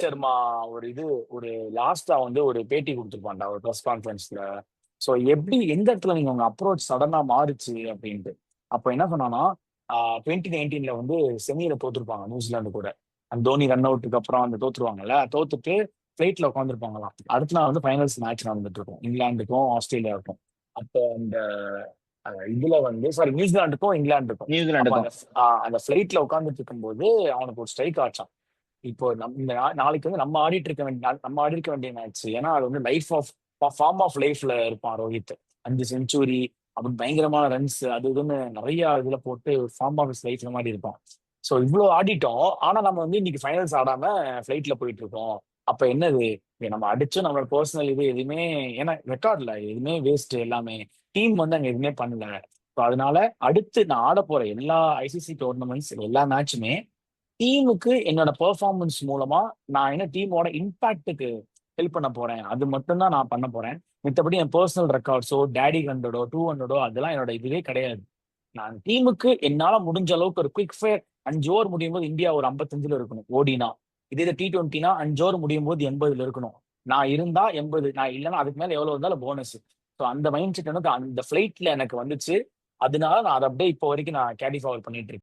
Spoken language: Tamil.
சர்மா ஒரு இது ஒரு லாஸ்டா வந்து ஒரு பேட்டி கொடுத்துருப்பான்டா ஒரு ப்ரெஸ் கான்ஃபரன்ஸ்ல. ஸோ எப்படி எந்த இடத்துல நீங்க உங்க அப்ரோச் சடனா மாறுச்சு அப்படின்ட்டு. அப்போ என்ன சொன்னான்னா 2019 வந்து செமியில தோத்துருப்பாங்க நியூசிலாந்து கூட. அந்த தோனி ரன் அவுட்டுக்கு அப்புறம் அந்த தோத்துருவாங்கல்ல, தோத்துட்டு ஃபிளைட்ல உட்காந்துருப்பாங்களாம். அடுத்த நாள் வந்து ஃபைனல்ஸ் மேட்ச் நடந்துட்டு இருக்கும் இங்கிலாந்துக்கும் ஆஸ்திரேலியாவுக்கும். அப்போ அந்த இதுல வந்து சாரி நியூசிலாந்துக்கும் இங்கிலாந்துக்கும். அப்போ நியூசிலாண்டுக்கும். அந்த ஃபிளைட்ல உட்காந்துட்டு இருக்கும்போது அவனுக்கு ஒரு ஸ்ட்ரைக் ஆச்சான். இப்போ இந்த நாளைக்கு வந்து நம்ம ஆடி இருக்க வேண்டிய மேட்ச். ஏன்னா அது வந்து லைஃப் ஆஃப் ஃபார்ம் ஆஃப் லைஃப்ல இருப்பான் ரோஹித். 5 செஞ்சுரி அப்படி பயங்கரமான ரன்ஸ் அது இதுன்னு நிறைய இதுல போட்டு ஃபார்ம் ஆஃப் லைஃப்ல மாதிரி இருப்பான். ஸோ இவ்வளவு ஆடிட்டோம். ஆனா நம்ம வந்து இன்னைக்கு ஃபைனல்ஸ் ஆடாம ஃபிளைட்ல போயிட்டு இருக்கோம். அப்ப என்னது நம்ம அடிச்சு நம்மளோட பர்சனல் இது எதுவுமே, ஏன்னா ரெக்கார்ட்ல எதுவுமே வேஸ்ட். எல்லாமே டீம் வந்து அங்க எதுவுமே பண்ணல. ஸோ அதனால அடுத்து நான் ஆட போற எல்லா ஐசிசி டோர்னமெண்ட்ஸ் எல்லா மேட்சுமே டீமுக்கு என்னோட பெர்ஃபார்மன்ஸ் மூலமா நான் என்ன டீமோட இம்பாக்டுக்கு ஹெல்ப் பண்ண போறேன். அது மட்டும்தான் நான் பண்ண போறேன். மித்தபடி என் பர்சனல் ரெக்கார்ட்ஸோ டேடி 100ஓ 200ஓ அதெல்லாம் என்னோட இதுவே கிடையாது. நான் டீமுக்கு என்னால முடிஞ்ச அளவுக்கு ஒரு குவிக் ஃபயர் 5 ஓவர் முடியும் போது இந்தியா ஒரு 55ல இருக்கணும் ஓடினா. இதே இது T20னா 5 ஓவர் முடியும் போது 80ல இருக்கணும். நான் இருந்தா 80, நான் இல்லைன்னா அதுக்கு மேல எவ்வளவு இருந்தாலும் போனஸ். ஸோ அந்த மைண்ட் செட் எனக்கு அந்த ஃபிளைட்ல எனக்கு வந்துச்சு. அதனால நான் அதை அப்படியே இப்போ வரைக்கும் நான் கேரி ஃபார்வர்ட் பண்ணிட்டு இருக்கேன்.